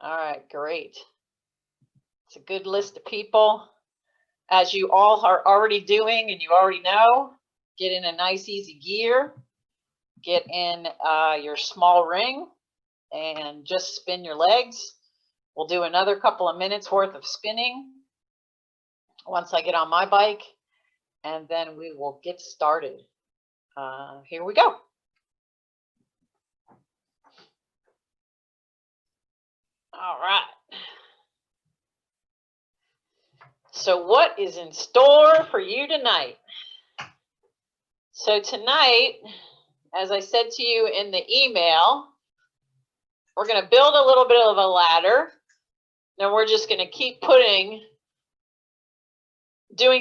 All right, great. It's a good list of people. As you all are already doing and you already know, get in a nice easy gear, get in your small ring and just spin your legs. We'll do another couple of minutes worth of spinning once I get on my bike, and then we will get started. Here we go. All right. So what is in store for you tonight? So tonight, as I said to you in the email, we're going to build a little bit of a ladder. Then we're just going to keep doing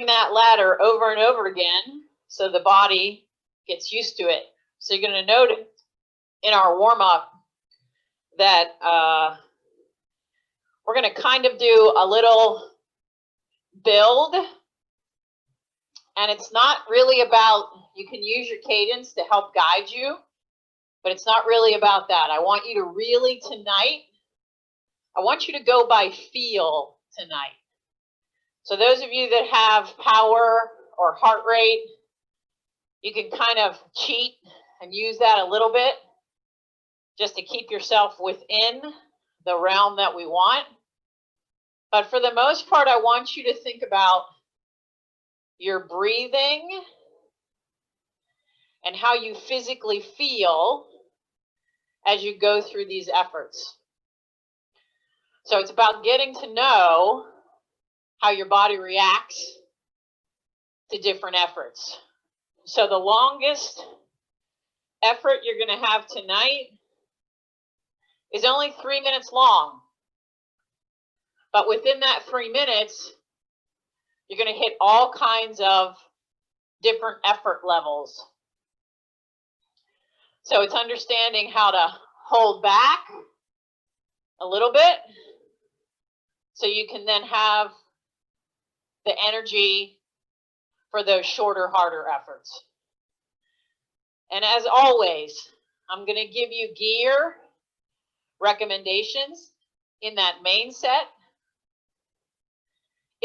that ladder over and over again so the body gets used to it. So you're going to notice in our warm-up that we're going to kind of do a little build, and it's not really about, you can use your cadence to help guide you, but it's not really about that. I want you to really tonight, I want you to go by feel tonight. So those of you that have power or heart rate, you can kind of cheat and use that a little bit just to keep yourself within the realm that we want. But for the most part, I want you to think about your breathing and how you physically feel as you go through these efforts. So it's about getting to know how your body reacts to different efforts. So the longest effort you're going to have tonight is only 3 minutes long. But within that 3 minutes, you're going to hit all kinds of different effort levels. So it's understanding how to hold back a little bit so you can then have the energy for those shorter, harder efforts. And as always, I'm going to give you gear recommendations in that main set.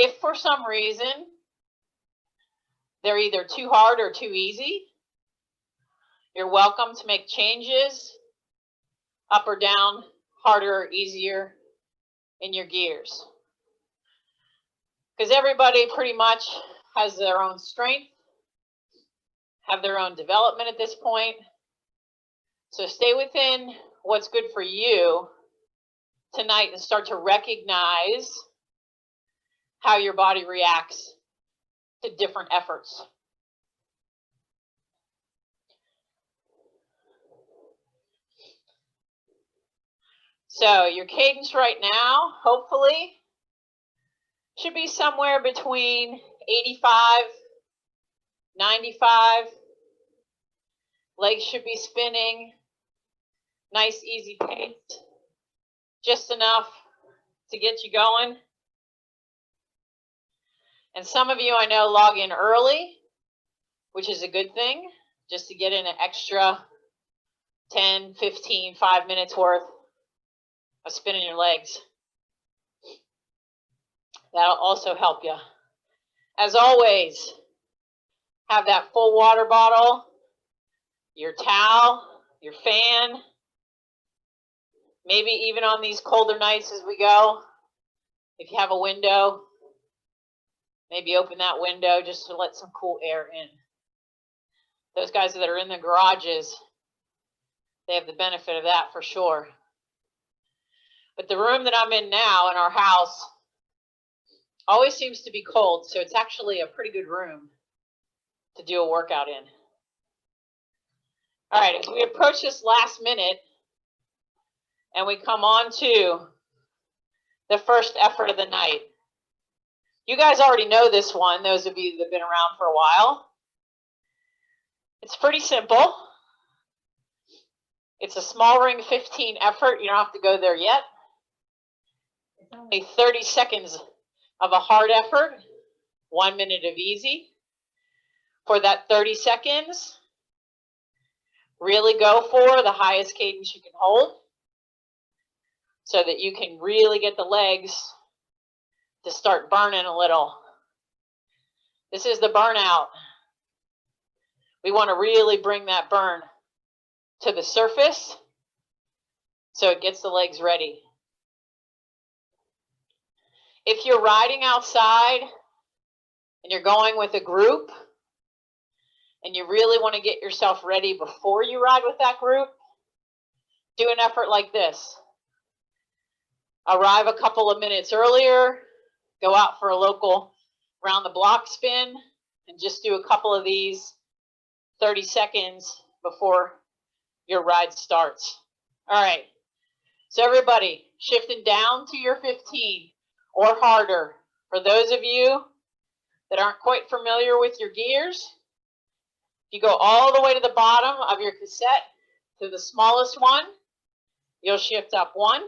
If for some reason they're either too hard or too easy, you're welcome to make changes up or down, harder or easier in your gears. Because everybody pretty much has their own strength, have their own development at this point. So stay within what's good for you tonight and start to recognize how your body reacts to different efforts. So your cadence right now, hopefully, should be somewhere between 85, 95. Legs should be spinning. Nice, easy pace. Just enough to get you going. And some of you I know log in early, which is a good thing, just to get in an extra 10, 15, 5 minutes worth of spinning your legs. That'll also help you. As always, have that full water bottle, your towel, your fan, maybe even on these colder nights as we go, if you have a window, maybe open that window just to let some cool air in. Those guys that are in the garages, they have the benefit of that for sure. But the room that I'm in now in our house always seems to be cold, so it's actually a pretty good room to do a workout in. All right, as we approach this last minute and we come on to the first effort of the night. You guys already know this one, those of you that have been around for a while. It's pretty simple. It's a small ring 15 effort. You don't have to go there yet. It's only 30 seconds of a hard effort, 1 minute of easy. For that 30 seconds, really go for the highest cadence you can hold. so that you can really get the legs to start burning a little. This is the burnout. We want to really bring that burn to the surface so it gets the legs ready. If you're riding outside and you're going with a group and you really want to get yourself ready before you ride with that group, do an effort like this. Arrive a couple of minutes earlier, go out for a local round the block spin, and just do a couple of these 30 seconds before your ride starts. All right, so everybody shifting down to your 15 or harder. For those of you that aren't quite familiar with your gears, you go all the way to the bottom of your cassette to the smallest one. You'll shift up 1,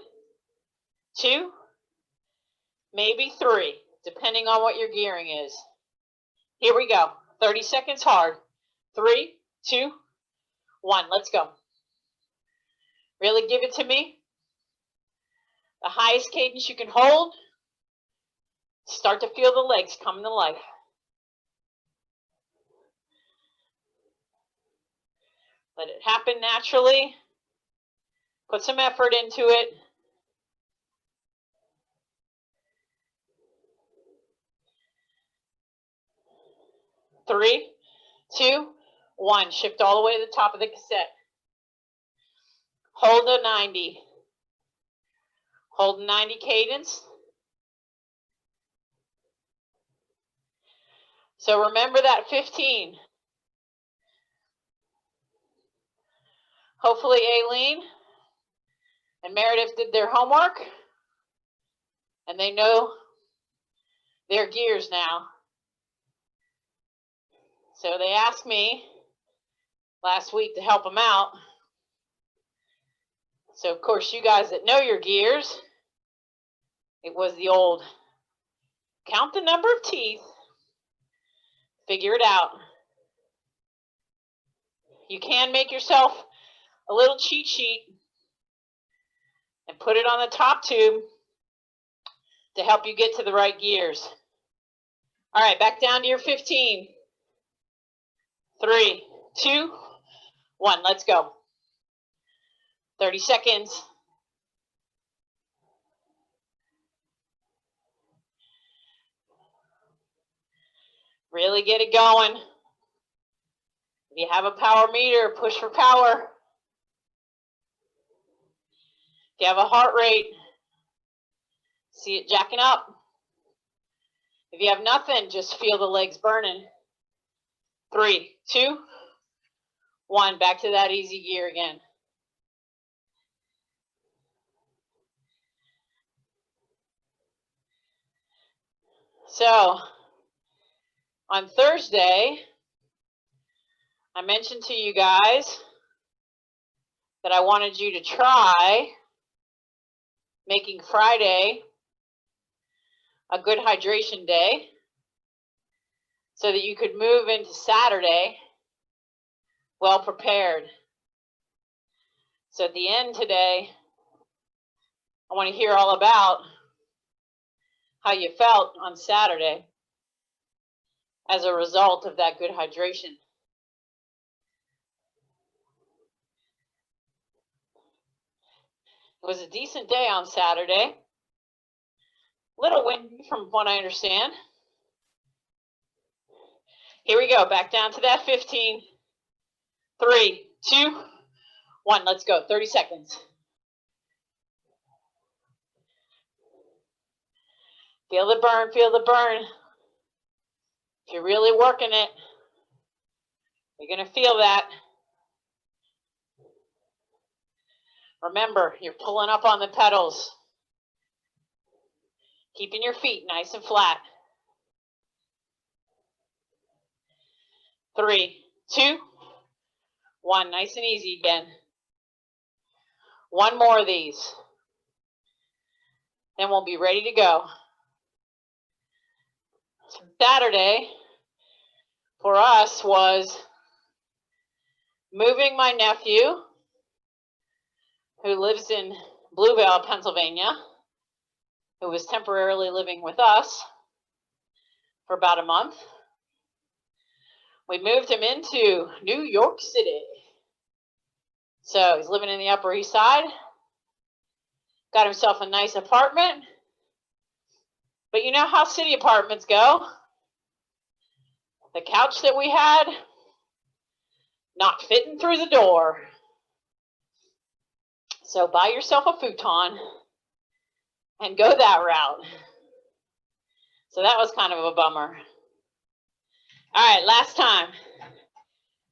2, maybe 3, depending on what your gearing is. Here we go. 30 seconds hard. 3, 2, 1. Let's go. Really give it to me. The highest cadence you can hold. Start to feel the legs coming to life. Let it happen naturally. Put some effort into it. Three, 2, 1. Shift all the way to the top of the cassette. Hold a 90. Hold 90 cadence. So remember that 15. Hopefully Aileen and Meredith did their homework and they know their gears now. So they asked me last week to help them out. So of course you guys that know your gears, it was the old count the number of teeth, figure it out. You can make yourself a little cheat sheet and put it on the top tube to help you get to the right gears. All right, back down to your 15. 3, 2, 1. Let's go. 30 seconds. Really get it going. If you have a power meter, push for power. If you have a heart rate, see it jacking up. If you have nothing, just feel the legs burning. 3, 2, 1. Back to that easy gear again. So, on Thursday, I mentioned to you guys that I wanted you to try making Friday a good hydration day so that you could move into Saturday well prepared. So at the end today, I want to hear all about how you felt on Saturday as a result of that good hydration. It was a decent day on Saturday. Little windy from what I understand. Here we go, back down to that 15. 3, 2, 1, let's go. 30 seconds. Feel the burn, feel the burn. If you're really working it, you're going to feel that. Remember, you're pulling up on the pedals. Keeping your feet nice and flat. 3, 2, 1. Nice and easy again. One more of these. Then we'll be ready to go. Saturday for us was moving my nephew, who lives in Bluebell, Pennsylvania, who was temporarily living with us for about a month. We moved him into New York City. So he's living in the Upper East Side, got himself a nice apartment. But you know how city apartments go. The couch that we had, not fitting through the door. So buy yourself a futon and go that route. So that was kind of a bummer. All right, last time.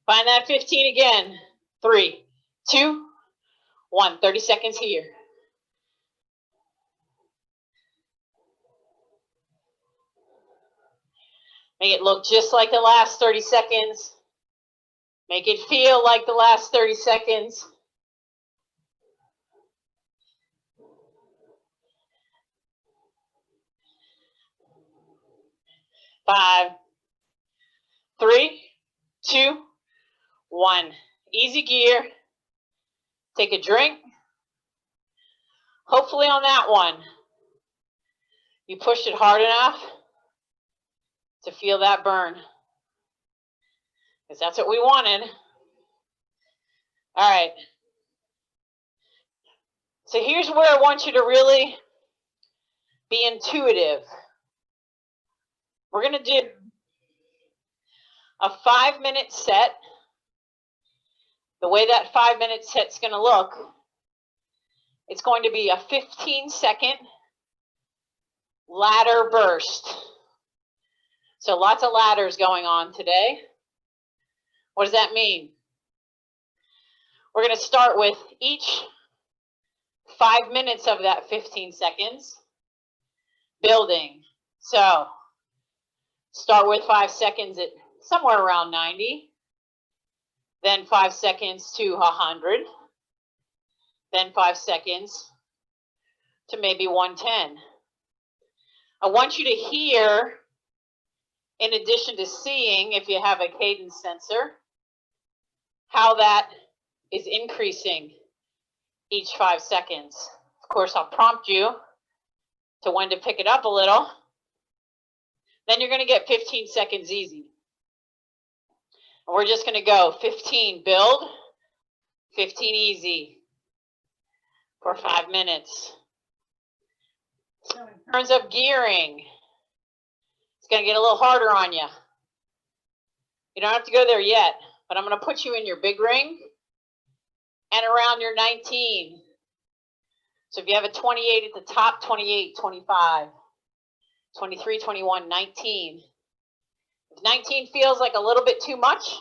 Find that 15 again. 3, 2, 1. 30 seconds here. Make it look just like the last 30 seconds. Make it feel like the last 30 seconds. 5, 3, 2, 1. Easy gear. Take a drink. Hopefully on that one, you pushed it hard enough to feel that burn. Because that's what we wanted. All right. So here's where I want you to really be intuitive. We're going to do a 5-minute set. The way that 5-minute set's going to look, it's going to be a 15-second ladder burst. So lots of ladders going on today. What does that mean? We're going to start with each 5 minutes of that 15 seconds building. So start with 5 seconds at somewhere around 90, then 5 seconds to 100, then 5 seconds to maybe 110. I want you to hear, in addition to seeing, if you have a cadence sensor, how that is increasing each 5 seconds. Of course, I'll prompt you to when to pick it up a little. Then you're going to get 15 seconds easy. And we're just going to go 15 build, 15 easy for 5 minutes. So in terms of gearing, it's going to get a little harder on you. You don't have to go there yet, but I'm going to put you in your big ring and around your 19. So if you have a 28 at the top, 28, 25, 23, 21, 19. If 19 feels like a little bit too much,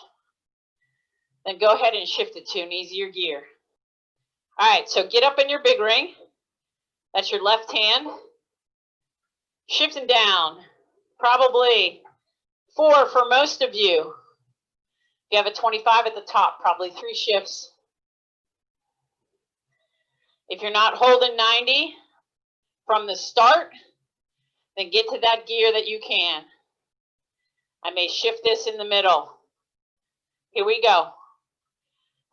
then go ahead and shift it to an easier gear. All right, so get up in your big ring. That's your left hand. Shifting down, probably 4 for most of you. If you have a 25 at the top, probably 3 shifts. If you're not holding 90 from the start, then get to that gear that you can. I may shift this in the middle. Here we go.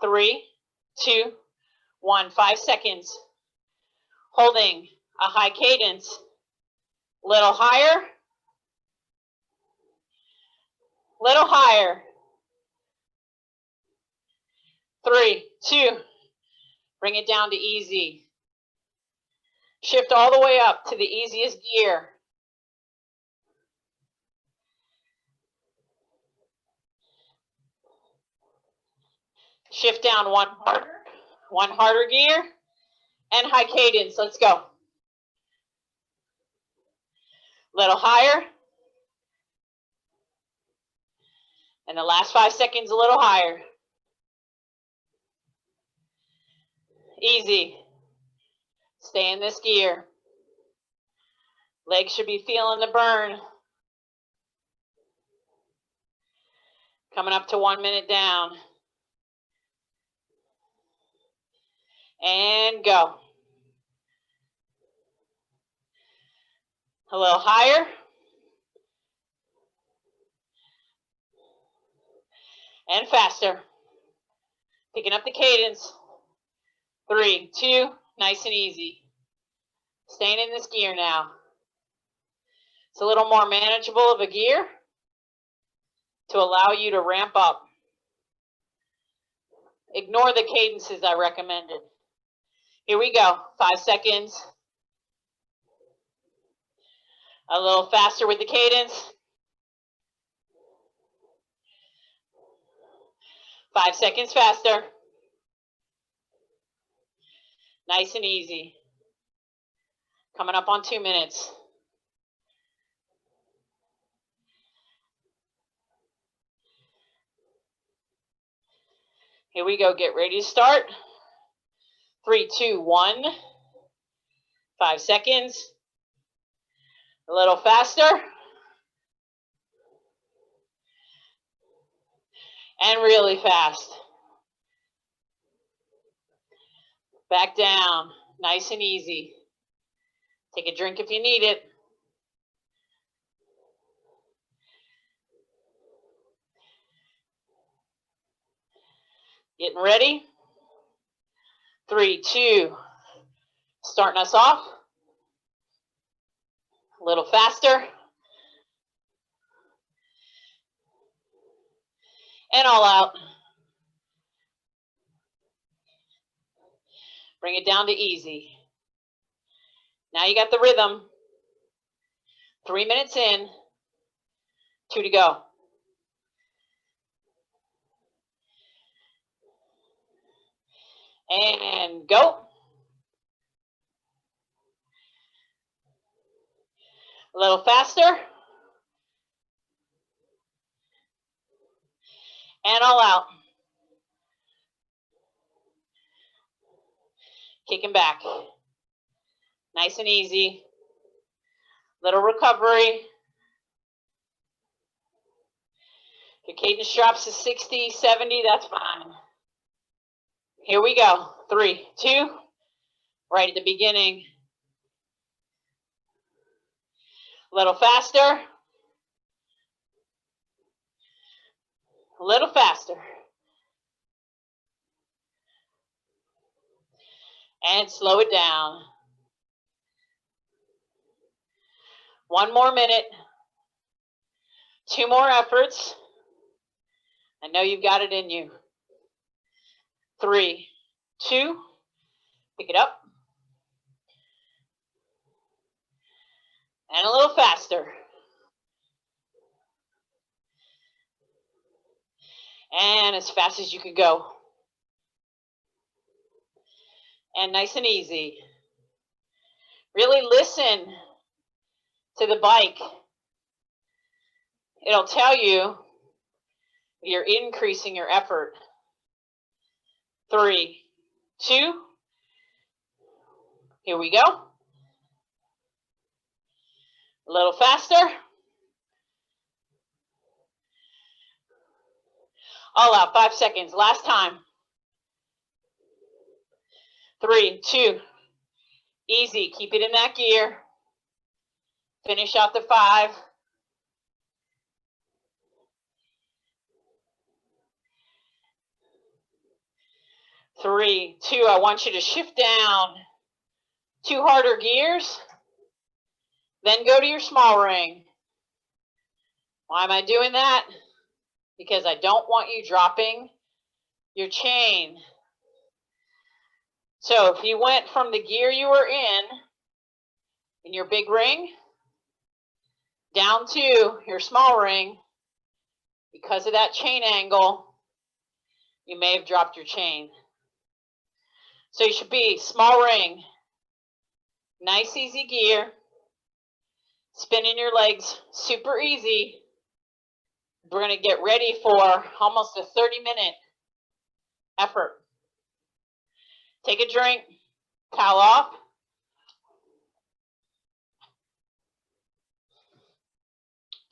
3, 2, 1. 5 seconds. Holding a high cadence. Little higher. Little higher. 3, 2. Bring it down to easy. Shift all the way up to the easiest gear. Shift down one harder gear, and high cadence. Let's go. Little higher. And the last 5 seconds a little higher. Easy. Stay in this gear. Legs should be feeling the burn. Coming up to 1 minute down. And go. A little higher. And faster. Picking up the cadence. 3, 2, Nice and easy. Staying in this gear now. It's a little more manageable of a gear to allow you to ramp up. Ignore the cadences I recommended. Here we go. 5 seconds. A little faster with the cadence. 5 seconds faster. Nice and easy. Coming up on 2 minutes. Here we go. Get ready to start. 3, 2, 1. 5 seconds. A little faster. And really fast. Back down. Nice and easy. Take a drink if you need it. Getting ready. 3, 2. Starting us off. A little faster. And all out. Bring it down to easy. Now you got the rhythm. 3 minutes in. 2 to go. And go. A little faster. And all out. Kicking back. Nice and easy. Little recovery. If your cadence drops to 60, 70, that's fine. Here we go. 3, 2. Right at the beginning. A little faster. A little faster. And slow it down. 1 more minute. 2 more efforts. I know you've got it in you. 3, 2. Pick it up. And a little faster. And as fast as you can go. And nice and easy. Really listen to the bike. It'll tell you you're increasing your effort. 3, 2. Here we go. A little faster. All out. 5 seconds. Last time. 3, 2. Easy. Keep it in that gear. Finish out the 5. 3, 2. I want you to shift down 2 harder gears. Then go to your small ring. Why am I doing that? Because I don't want you dropping your chain. So if you went from the gear you were in your big ring, down to your small ring, because of that chain angle, you may have dropped your chain. So you should be small ring, nice easy gear, spinning your legs super easy. We're going to get ready for almost a 30-minute effort. Take a drink, towel off.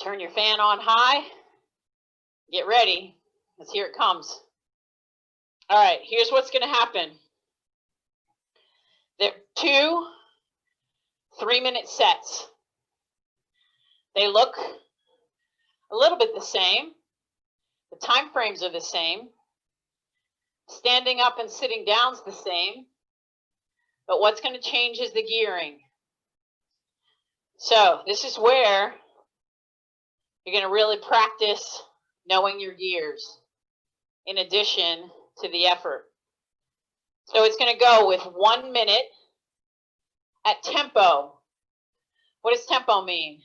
Turn your fan on high. Get ready, because here it comes. All right, here's what's going to happen. There are 2 3-minute sets. They look a little bit the same. The time frames are the same. Standing up and sitting down is the same. But what's going to change is the gearing. So this is where you're going to really practice knowing your gears in addition to the effort. So it's going to go with 1 minute at tempo. What does tempo mean?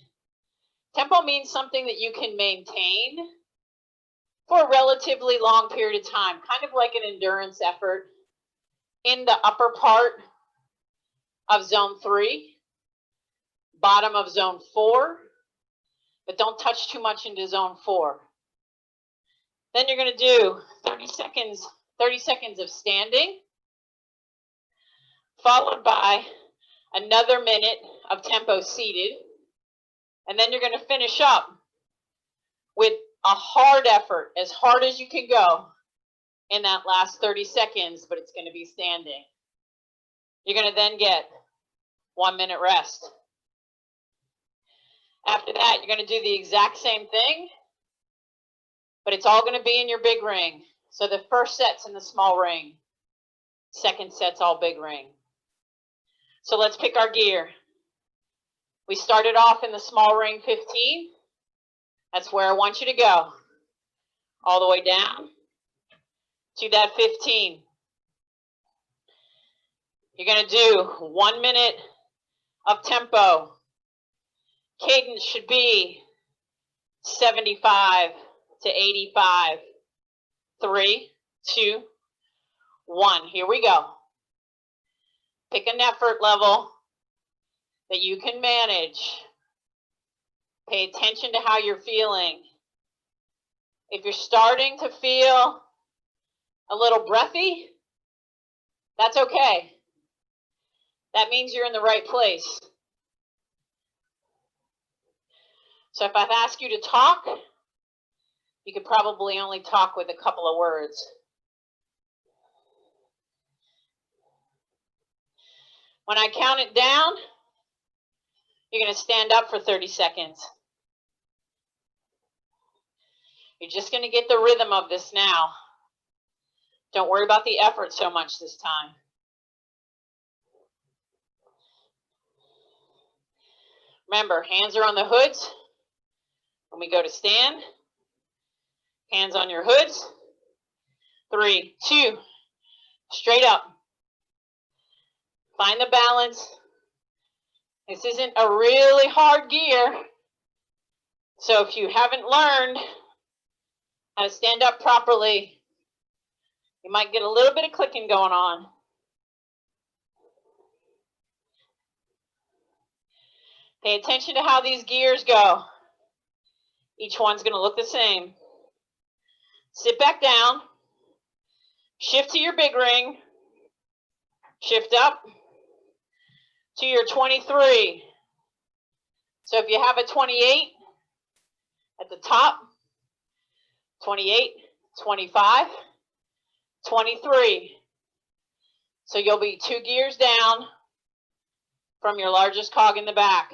Tempo means something that you can maintain for a relatively long period of time, kind of like an endurance effort in the upper part of zone 3, bottom of zone 4, but don't touch too much into zone 4. Then you're going to do 30 seconds of standing, followed by another minute of tempo seated. And then you're going to finish up with a hard effort, as hard as you can go in that last 30 seconds, but it's going to be standing. You're going to then get 1 minute rest. After that, you're going to do the exact same thing, but it's all going to be in your big ring. So the first set's in the small ring, second set's all big ring. So let's pick our gear. We started off in the small ring 15. That's where I want you to go. All the way down to that 15. You're going to do 1 minute of tempo. Cadence should be 75 to 85. 3, 2, 1. Here we go. Pick an effort level that you can manage. Pay attention to how you're feeling. If you're starting to feel a little breathy, that's okay. That means you're in the right place. So if I've asked you to talk, you could probably only talk with a couple of words. When I count it down, you're going to stand up for 30 seconds. You're just going to get the rhythm of this now. Don't worry about the effort so much this time. Remember, hands are on the hoods. When we go to stand, hands on your hoods. 3, 2, straight up. Find the balance. This isn't a really hard gear. So if you haven't learned how to stand up properly, you might get a little bit of clicking going on. Pay attention to how these gears go. Each one's going to look the same. Sit back down. Shift to your big ring. Shift up to your 23. So if you have a 28 at the top, 28, 25, 23. So you'll be 2 gears down from your largest cog in the back.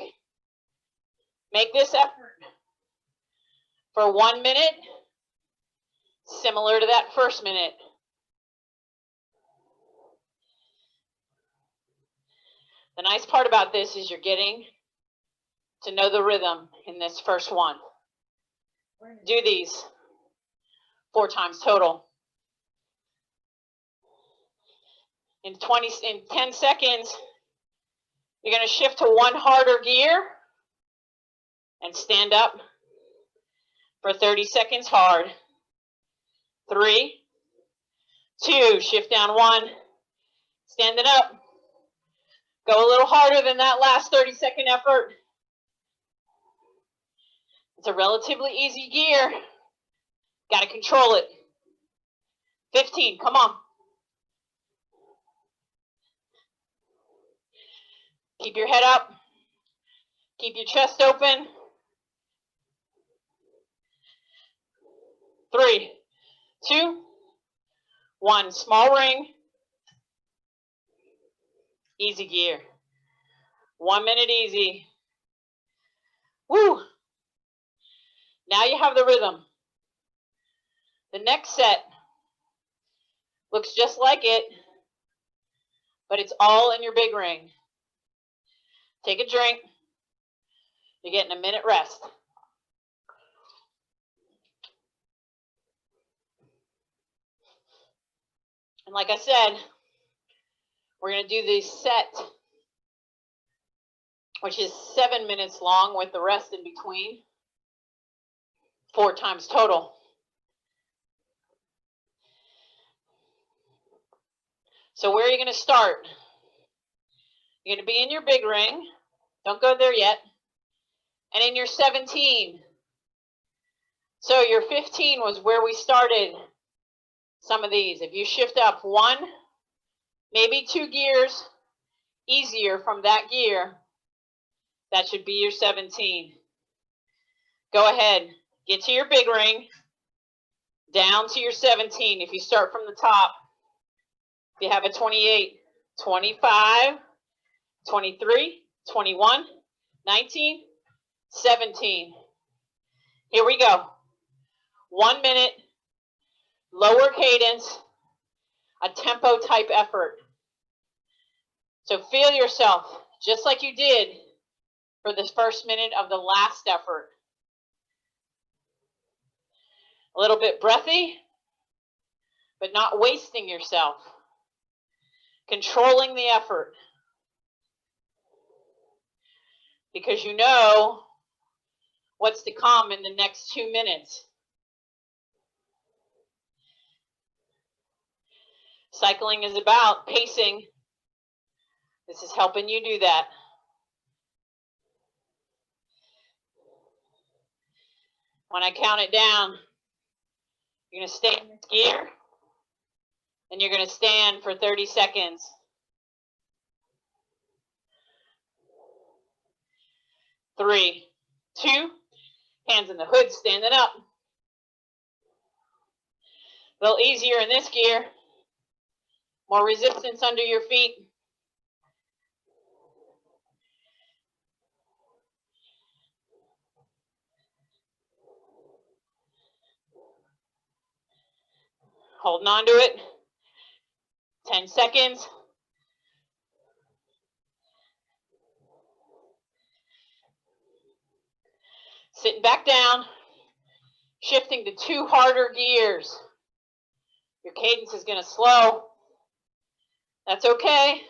Make this effort for 1 minute, similar to that first minute. The nice part about this is you're getting to know the rhythm in this first one. Do these 4 times total. In 10 seconds, you're going to shift to one harder gear and stand up for 30 seconds hard. 3, 2, shift down 1, stand it up. Go a little harder than that last 30-second effort. It's a relatively easy gear. Got to control it. 15, come on. Keep your head up. Keep your chest open. 3, 2, 1. Small ring. Easy gear. 1 minute easy. Woo! Now you have the rhythm. The next set looks just like it, but it's all in your big ring. Take a drink. You're getting a minute rest. And like I said, we're going to do this set, which is 7 minutes long with the rest in between, 4 times total. So where are you going to start? You're going to be in your big ring. Don't go there yet. And in your 17. So your 15 was where we started some of these. If you shift up 1, maybe 2 gears easier from that gear, that should be your 17. Go ahead, get to your big ring, down to your 17. If you start from the top, if you have a 28, 25, 23, 21, 19, 17. Here we go. 1 minute, lower cadence, a tempo type effort. So feel yourself just like you did for this first minute of the last effort. A little bit breathy, but not wasting yourself. Controlling the effort. Because you know what's to come in the next 2 minutes. Cycling is about pacing. This is helping you do that. When I count it down, you're going to stay in this gear, and you're going to stand for 30 seconds. 3, 2, hands in the hood, standing up. A little easier in this gear. More resistance under your feet. Holding on to it. 10 seconds. Sitting back down. Shifting to 2 harder gears. Your cadence is going to slow. That's okay.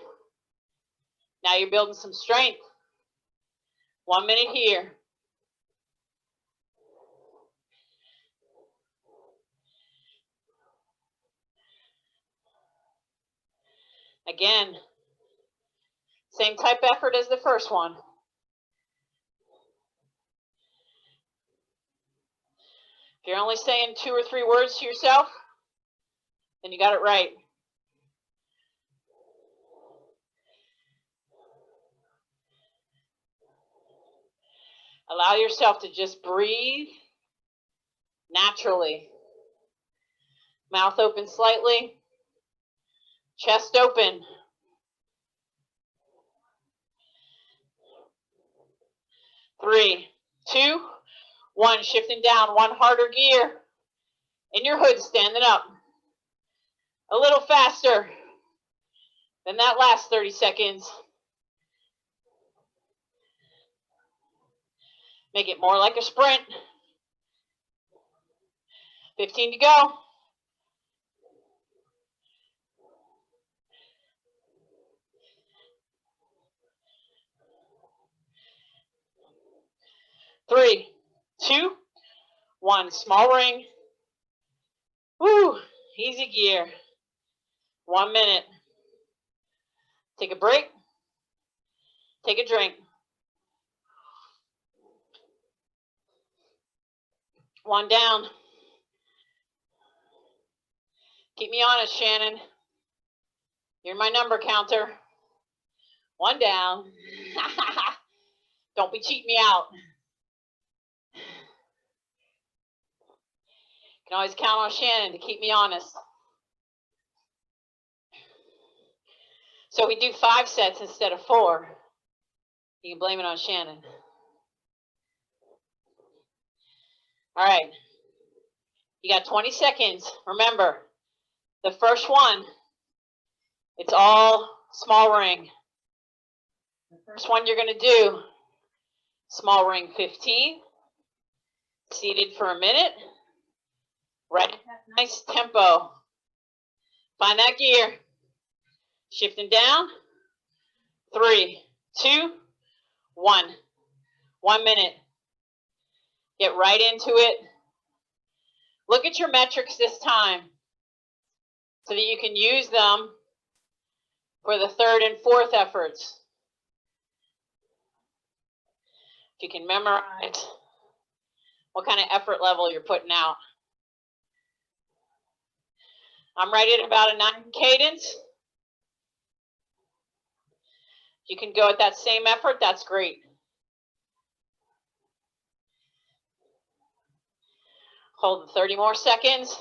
Now you're building some strength. 1 minute here. Again, same type effort as the first one. If you're only saying 2 or 3 words to yourself, then you got it right. Allow yourself to just breathe naturally. Mouth open slightly. Chest open. 3, 2, 1. Shifting down 1 harder gear. In your hood, standing up. A little faster than that last 30 seconds. Make it more like a sprint. 15 to go. Three, 2, 1. Small ring. Woo, easy gear. 1 minute. Take a break. Take a drink. 1 down. Keep me honest, Shannon. You're my number counter. 1 down. Don't be cheating me out. You can always count on Shannon to keep me honest. So we do 5 sets instead of 4. You can blame it on Shannon. All right. You got 20 seconds. Remember, the first one, it's all small ring. The first one you're going to do, small ring 15, seated for a minute, right at that nice tempo. Find that gear, shifting down, 3, 2, 1, 1 minute. Get right into it. Look at your metrics this time so that you can use them for the third and fourth efforts. If you can memorize what kind of effort level you're putting out. I'm right at about a 9 cadence. If you can go at that same effort, that's great. Hold 30 more seconds.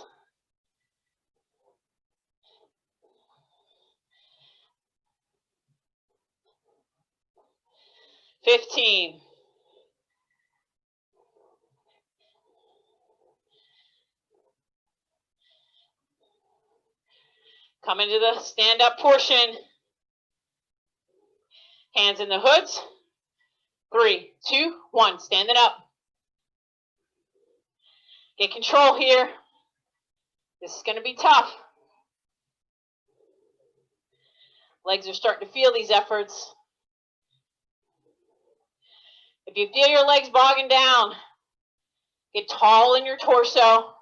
15. Come into the stand-up portion. Hands in the hoods. 3, 2, 1. Stand it up. Get control here. This is going to be tough. Legs are starting to feel these efforts. If you feel your legs bogging down, get tall in your torso.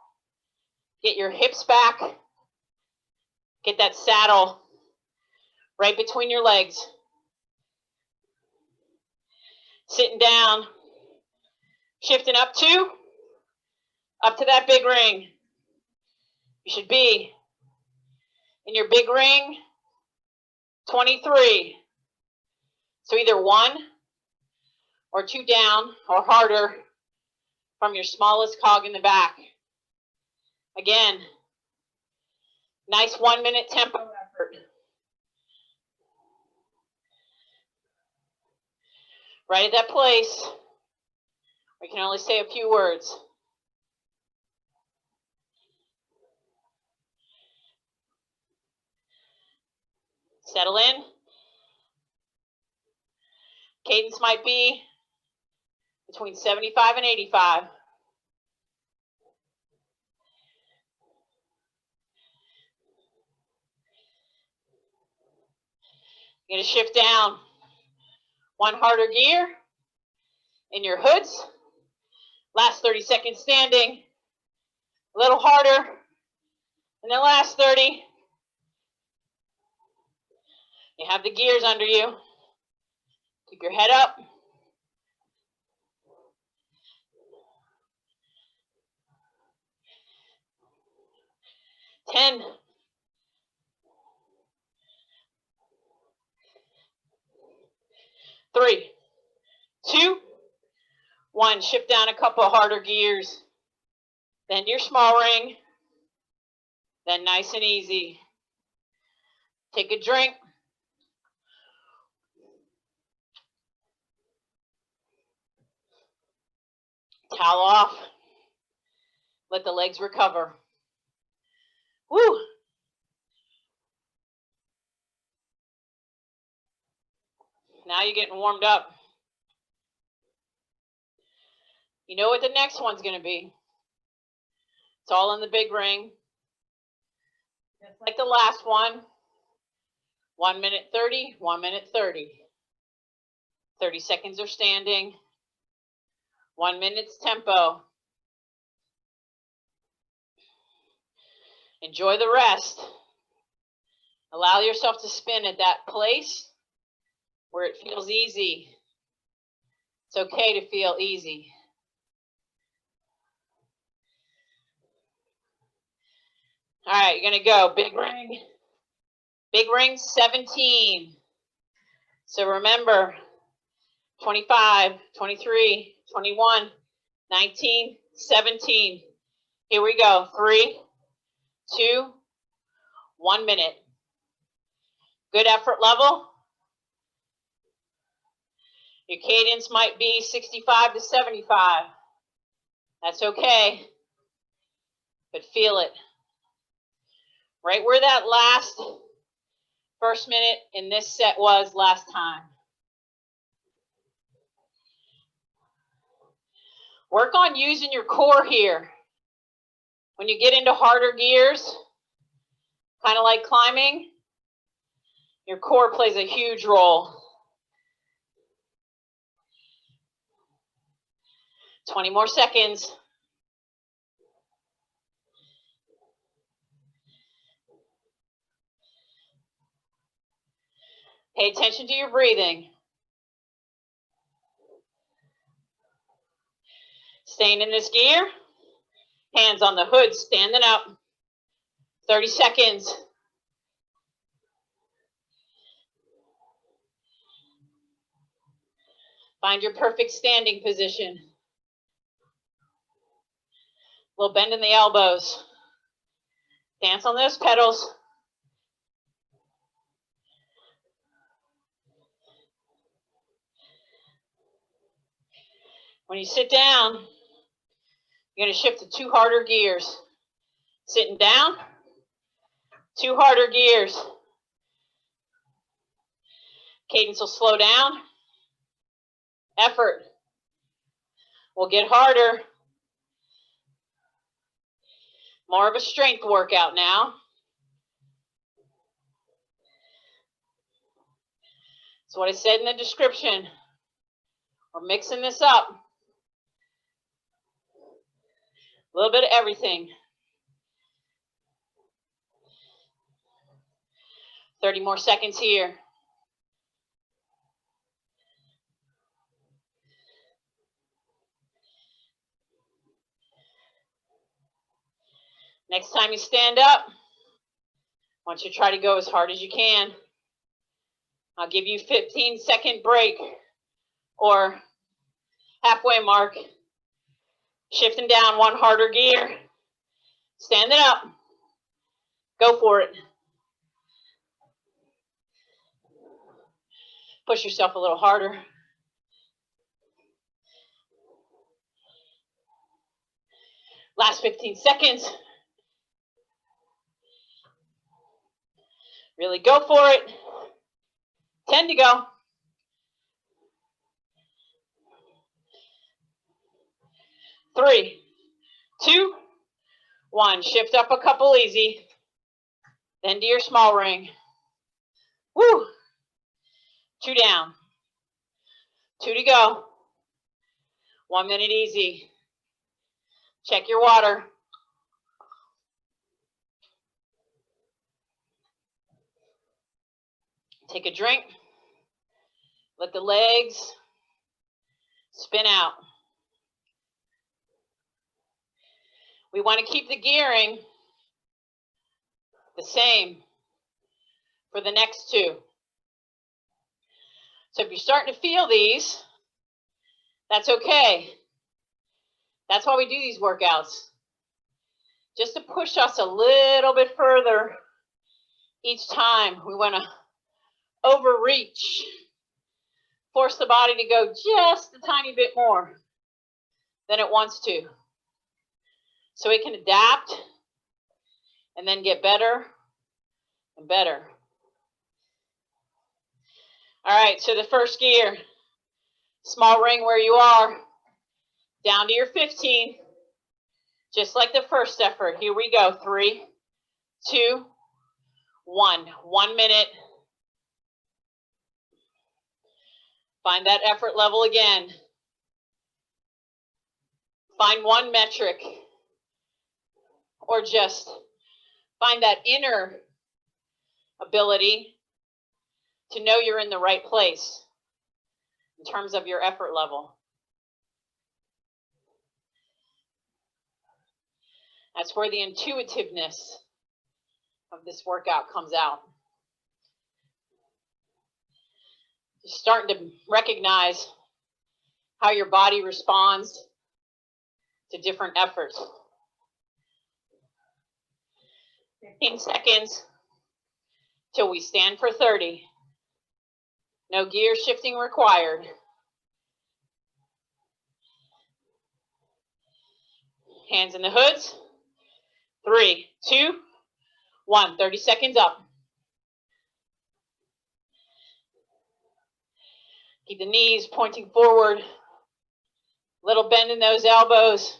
Get your hips back. Get that saddle right between your legs. Sitting down, shifting up to that big ring. You should be in your big ring, 23. So either 1 or 2 down or harder from your smallest cog in the back. Again, nice 1 minute tempo effort. Right at that place where you can only say a few words. Settle in. Cadence might be between 75 and 85. You're going to shift down 1 harder gear in your hoods. Last 30 seconds standing. A little harder. And then last 30. You have the gears under you. Keep your head up. Ten. 3, 2, 1. Shift down a couple harder gears. Then your small ring. Then nice and easy. Take a drink. Towel off. Let the legs recover. Woo! Now you're getting warmed up. You know what the next one's going to be. It's all in the big ring. Just like the last one. 1 minute 30, 1 minute 30. 30 seconds are standing. 1 minute's tempo. Enjoy the rest. Allow yourself to spin at that place where it feels easy. It's okay to feel easy. All right, you're going to go big ring. Big ring 17. So remember, 25, 23, 21, 19, 17. Here we go. 3, 2, 1 minute. Good effort level. Your cadence might be 65 to 75. That's okay, but feel it. Right where that last first minute in this set was last time. Work on using your core here. When you get into harder gears, kind of like climbing, your core plays a huge role. 20 more seconds. Pay attention to your breathing. Staying in this gear. Hands on the hood, standing up. 30 seconds. Find your perfect standing position. A little bend in the elbows. Dance on those pedals. When you sit down, you're going to shift to 2 harder gears. Sitting down, 2 harder gears. Cadence will slow down. Effort will get harder. More of a strength workout now. That's what I said in the description. We're mixing this up. A little bit of everything. 30 more seconds here. Next time you stand up, I want you to try to go as hard as you can. I'll give you 15-second break or halfway mark. Shifting down 1 harder gear. Standing up. Go for it. Push yourself a little harder. Last 15 seconds. Really go for it. 10 to go. 3, 2, 1. Shift up a couple easy. Then to your small ring. Woo! 2 down. 2 to go. 1 minute easy. Check your water. Take a drink. Let the legs spin out. We want to keep the gearing the same for the next 2. So if you're starting to feel these, that's okay. That's why we do these workouts. Just to push us a little bit further each time. We want to overreach. Force the body to go just a tiny bit more than it wants to. So it can adapt and then get better and better. All right, so the first gear, small ring where you are, down to your 15, just like the first effort. Here we go, 3, 2, 1. 1 minute. Find that effort level again. Find one metric, or just find that inner ability to know you're in the right place in terms of your effort level. That's where the intuitiveness of this workout comes out. You're starting to recognize how your body responds to different efforts. 15 seconds till we stand for 30. No gear shifting required. Hands in the hoods. 3, 2, 1. 30 seconds up. Keep the knees pointing forward. Little bend in those elbows.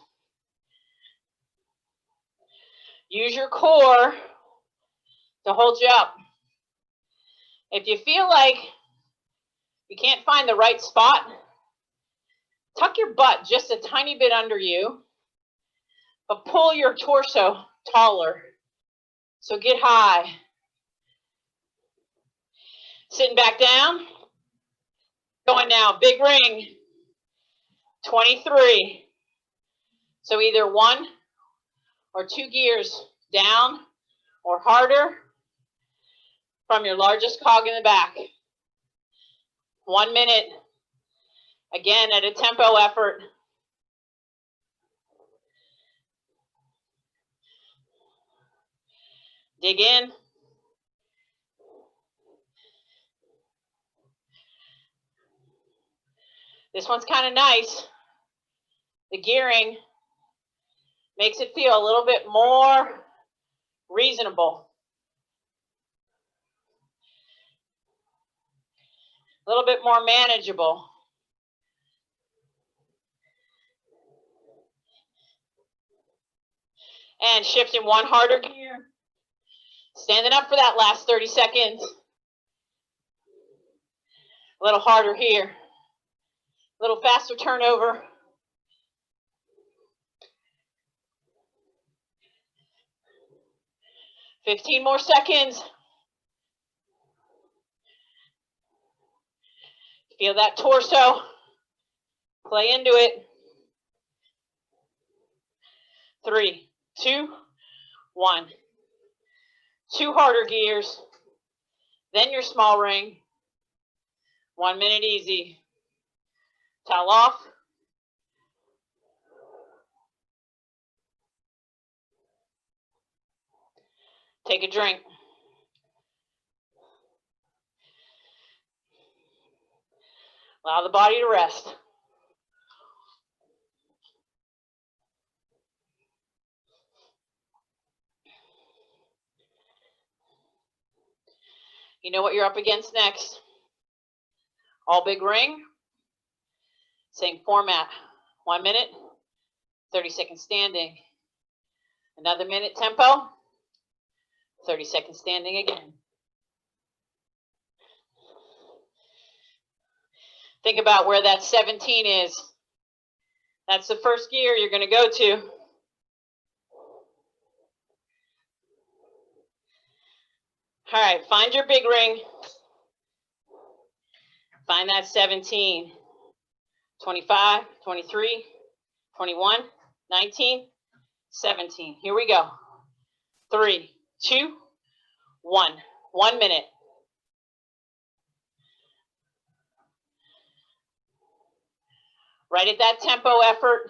Use your core to hold you up. If you feel like you can't find the right spot, tuck your butt just a tiny bit under you, but pull your torso taller. So get high. Sitting back down. Going now, big ring. 23. So either 1 or 2 gears down or harder from your largest cog in the back. 1 minute. Again, at a tempo effort. Dig in. This one's kind of nice. The gearing makes it feel a little bit more reasonable. A little bit more manageable. And shifting one harder gear. Standing up for that last 30 seconds. A little harder here. A little faster turnover. $15 more seconds. Feel that torso. Play into it. 3, 2, 1. 2 harder gears. Then your small ring. 1 minute easy. Towel off. Take a drink. Allow the body to rest. You know what you're up against next. All big ring. Same format. 1 minute, 30 seconds standing. Another minute tempo. 30 seconds standing again. Think about where that 17 is. That's the first gear you're going to go to. All right, find your big ring. Find that 17. 25, 23, 21, 19, 17. Here we go. 3, 2, 1. 1 minute. Right at that tempo effort.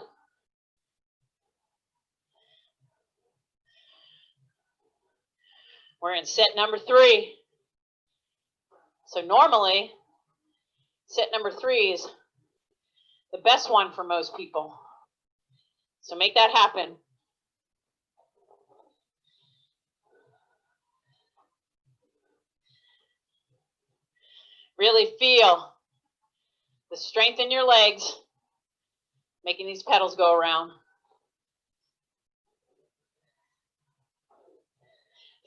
We're in set number 3. So normally, set number 3 is the best one for most people. So make that happen. Really feel the strength in your legs, making these pedals go around.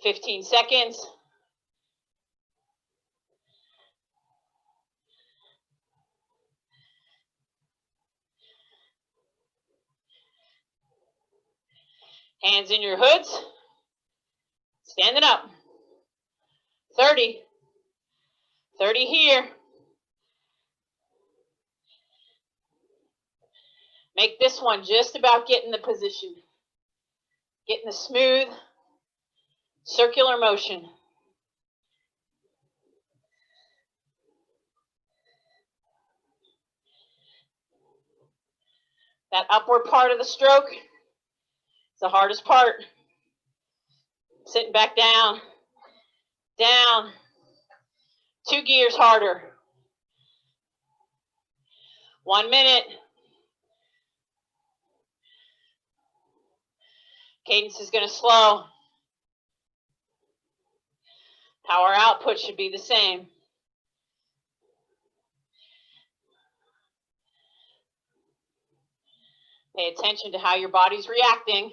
15 seconds. Hands in your hoods. Standing up. 30. 30 here. Make this one just about getting the position. Getting the smooth, circular motion. That upward part of the stroke is the hardest part. Sitting back down, down. 2 gears harder. 1 minute. Cadence is going to slow. Power output should be the same. Pay attention to how your body's reacting.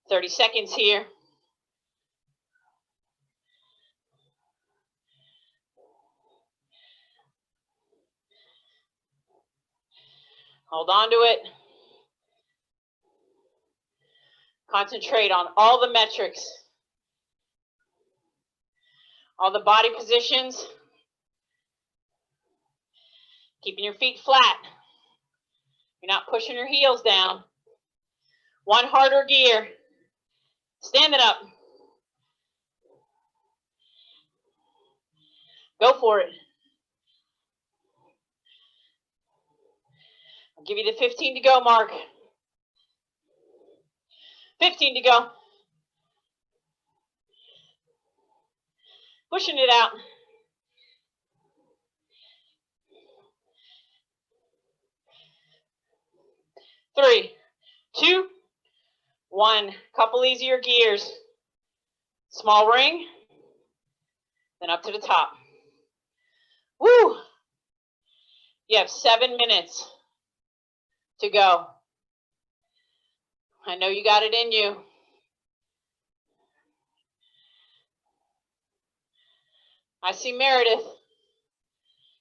30 seconds here. Hold on to it. Concentrate on all the metrics, all the body positions, keeping your feet flat. You're not pushing your heels down. One harder gear. Stand it up. Go for it. I'll give you the 15 to go mark. 15 to go. Pushing it out. Three, two, one. Couple easier gears. Small ring, then up to the top. Woo! You have 7 minutes to go. I know you got it in you. I see Meredith,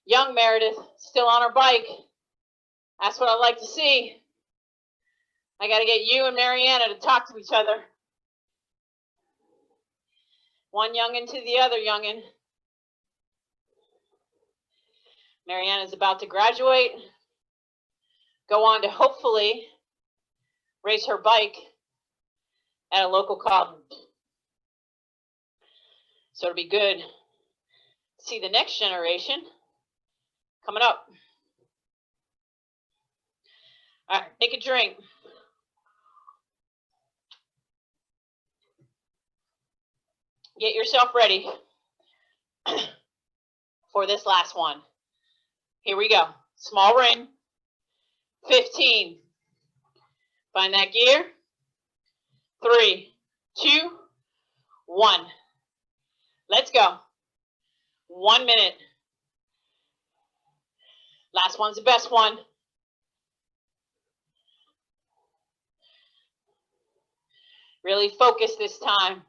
young Meredith, still on her bike. That's what I like to see. I got to get you and Mariana to talk to each other. One youngin' to the other youngin'. Mariana's about to graduate, go on to hopefully race her bike at a local club. So it'll be good to see the next generation coming up. All right, take a drink. Get yourself ready for this last one. Here we go. Small ring. 15. Find that gear. 3, 2, 1. Let's go. 1 minute. Last one's the best one. Really focus this time.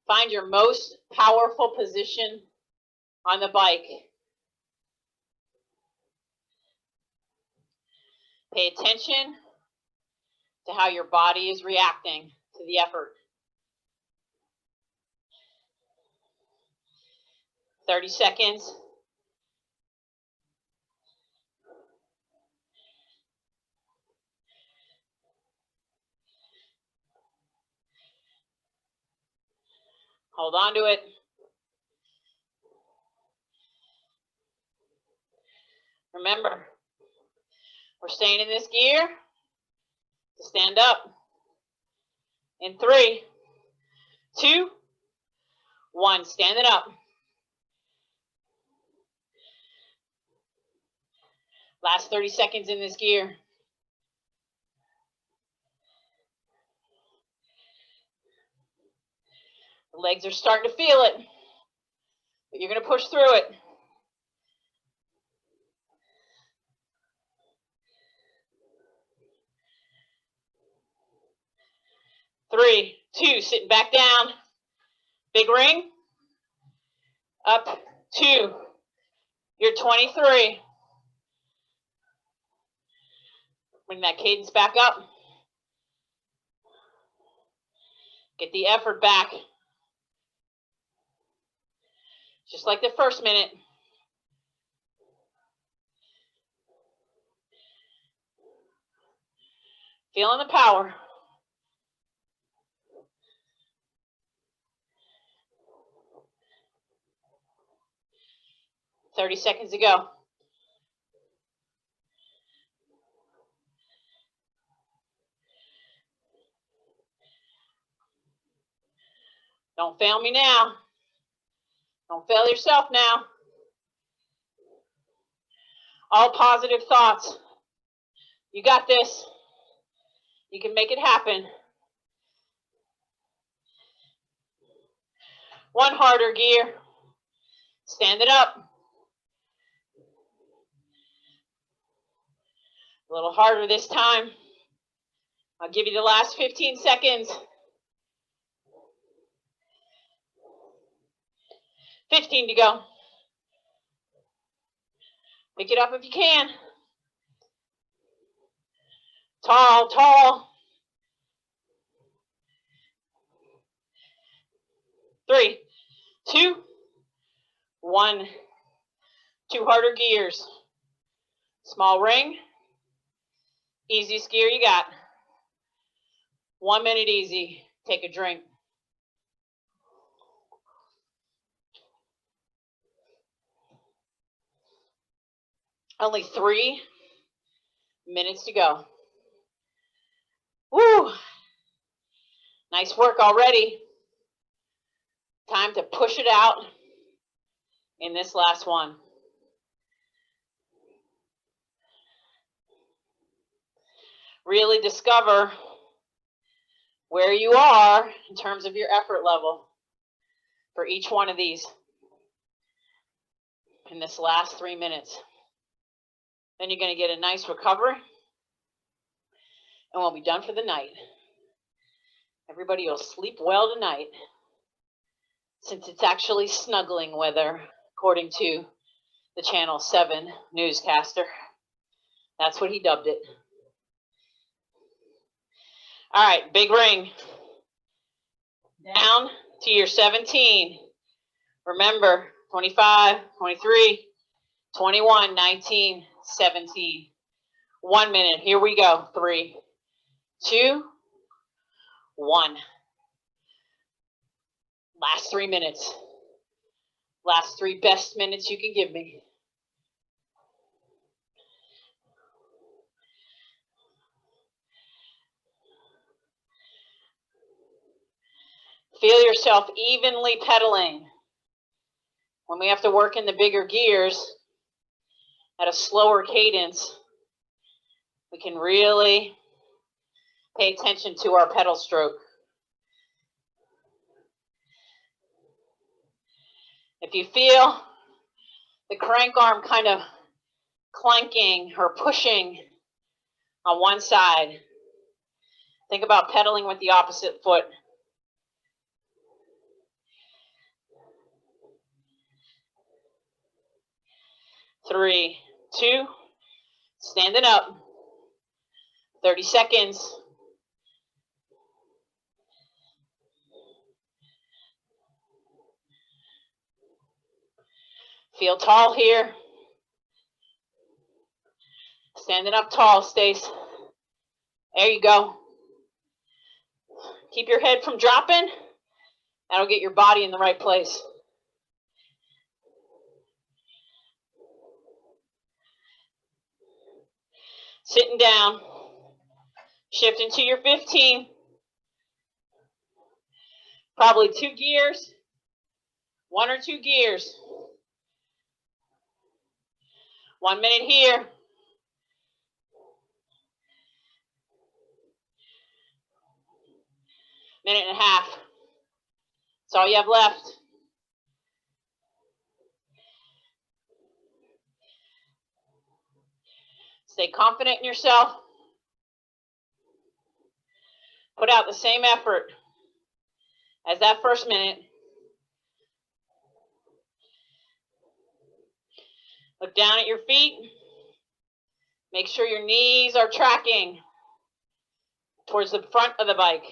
Find your most powerful position on the bike. Pay attention to how your body is reacting to the effort. 30 seconds. Hold on to it. Remember, we're staying in this gear to stand up. In 3, 2, 1. Stand it up. Last 30 seconds in this gear. The legs are starting to feel it, but you're going to push through it. 3, 2, sitting back down. Big ring. Up 2. You're 23. Bring that cadence back up. Get the effort back. Just like the first minute. Feeling the power. $30 seconds to go. Don't fail me now. Don't fail yourself now. All positive thoughts. You got this. You can make it happen. One harder gear. Stand it up. A little harder this time. I'll give you the last 15 seconds. 15 to go. Pick it up if you can. Tall, tall. 3, 2, 1. 2 harder gears. Small ring. Easiest gear you got. 1 minute easy. Take a drink. Only 3 minutes to go. Woo! Nice work already. Time to push it out in this last one. Really discover where you are in terms of your effort level for each one of these in this last 3 minutes. Then you're going to get a nice recovery, and we'll be done for the night. Everybody will sleep well tonight, since it's actually snuggling weather, according to the Channel 7 newscaster. That's what he dubbed it. All right, big ring. Down to your 17. Remember, 25, 23, 21, 19, 17. 1 minute. Here we go. 3, 2, 1. Last 3 minutes. Last 3 best minutes you can give me. Feel yourself evenly pedaling. When we have to work in the bigger gears at a slower cadence, we can really pay attention to our pedal stroke. If you feel the crank arm kind of clanking or pushing on one side, think about pedaling with the opposite foot. 3, 2, standing up. 30 seconds. Feel tall here. Standing up tall, Stace. There you go. Keep your head from dropping. That'll get your body in the right place. Sitting down. Shifting to your 15. Probably 2 gears. 1 or 2 gears. 1 minute here. Minute and a half. That's all you have left. Stay confident in yourself. Put out the same effort as that first minute. Look down at your feet. Make sure your knees are tracking towards the front of the bike.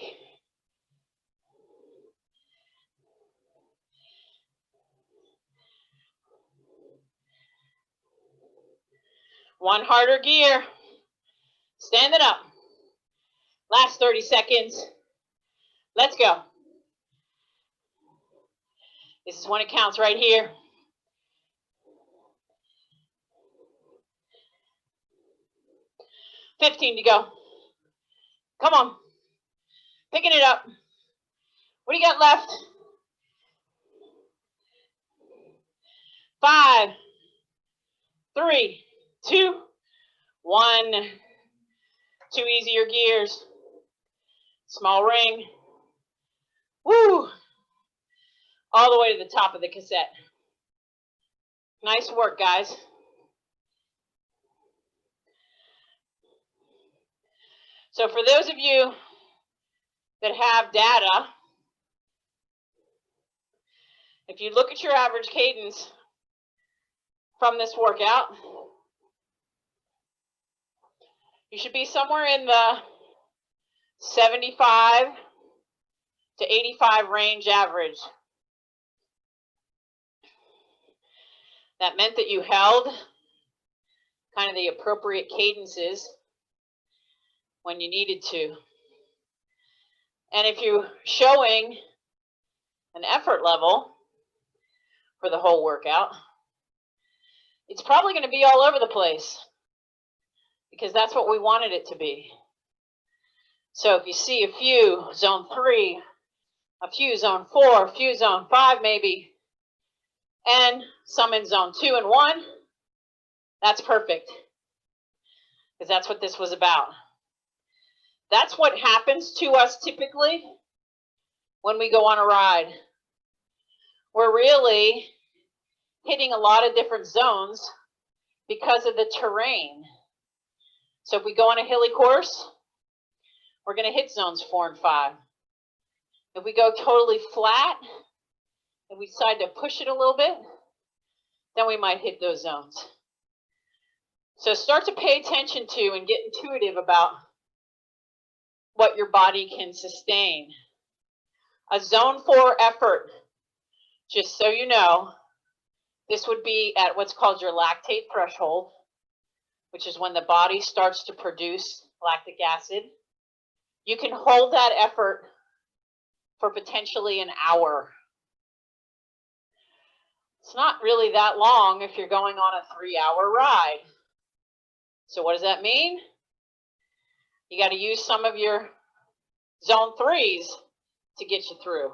One harder gear. Standing up. Last 30 seconds. Let's go. This is when it counts right here. $15 to go. Come on. Picking it up. What do you got left? 5, 3, 2, 1. 2 easier gears. Small ring. Woo! All the way to the top of the cassette. Nice work, guys. So for those of you that have data, if you look at your average cadence from this workout, you should be somewhere in the 75 to 85 range average. That meant that you held kind of the appropriate cadences when you needed to. And if you're showing an effort level for the whole workout, it's probably going to be all over the place because that's what we wanted it to be. So if you see a few zone 3, a few zone 4, a few zone 5 maybe, and some in zone 2 and 1, that's perfect because that's what this was about. That's what happens to us typically when we go on a ride. We're really hitting a lot of different zones because of the terrain. So if we go on a hilly course, we're going to hit zones 4 and 5. If we go totally flat and we decide to push it a little bit, then we might hit those zones. So start to pay attention to and get intuitive about what your body can sustain. A zone 4 effort, just so you know, this would be at what's called your lactate threshold, which is when the body starts to produce lactic acid. You can hold that effort for potentially an hour. It's not really that long if you're going on a 3-hour ride. So what does that mean? You got to use some of your zone 3s to get you through.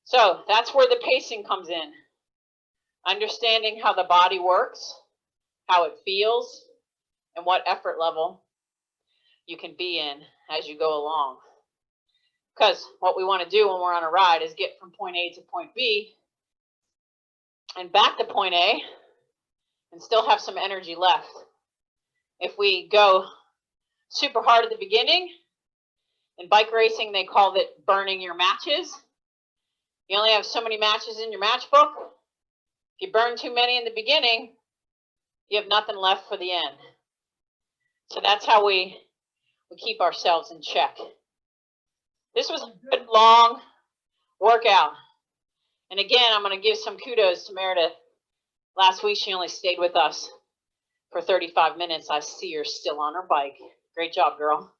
So that's where the pacing comes in. Understanding how the body works, how it feels, and what effort level you can be in as you go along. Because what we want to do when we're on a ride is get from point A to point B and back to point A and still have some energy left. If we go super hard at the beginning, in bike racing they call it burning your matches. You only have so many matches in your matchbook. If you burn too many in the beginning, you have nothing left for the end. So that's how we keep ourselves in check. This was a good long workout. And again, I'm going to give some kudos to Meredith. Last week, she only stayed with us for 35 minutes. I see her still on her bike. Great job, girl.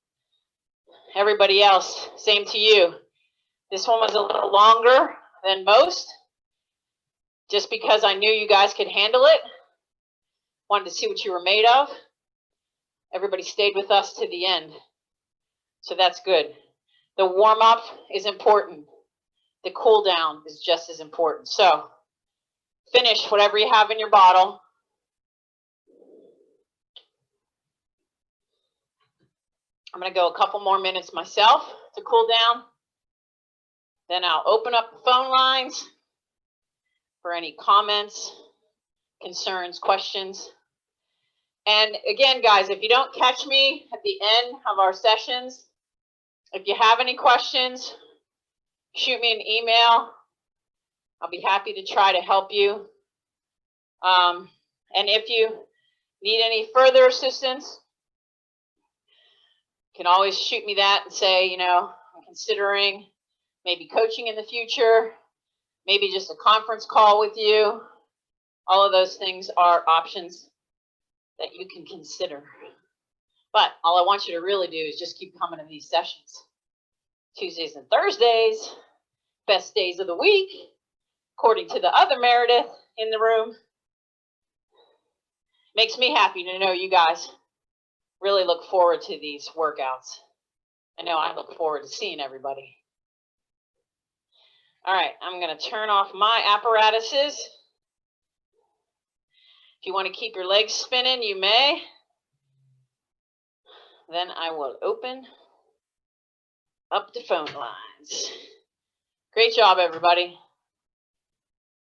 Everybody else, same to you. This one was a little longer than most, just because I knew you guys could handle it. Wanted to see what you were made of. Everybody stayed with us to the end. So that's good. The warm-up is important. The cool down is just as important. So finish whatever you have in your bottle. I'm going to go a couple more minutes myself to cool down. Then I'll open up the phone lines for any comments, concerns, questions. And again, guys, if you don't catch me at the end of our sessions, if you have any questions, shoot me an email. I'll be happy to try to help you. And if you need any further assistance, you can always shoot me that and say, you know, I'm considering maybe coaching in the future, maybe just a conference call with you. All of those things are options that you can consider. But all I want you to really do is just keep coming to these sessions. Tuesdays and Thursdays, best days of the week, according to the other Meredith in the room. Makes me happy to know you guys really look forward to these workouts. I know I look forward to seeing everybody. All right, I'm going to turn off my apparatuses. If you want to keep your legs spinning, you may. Then I will open up the phone lines. Great job, everybody.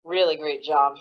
Really great job.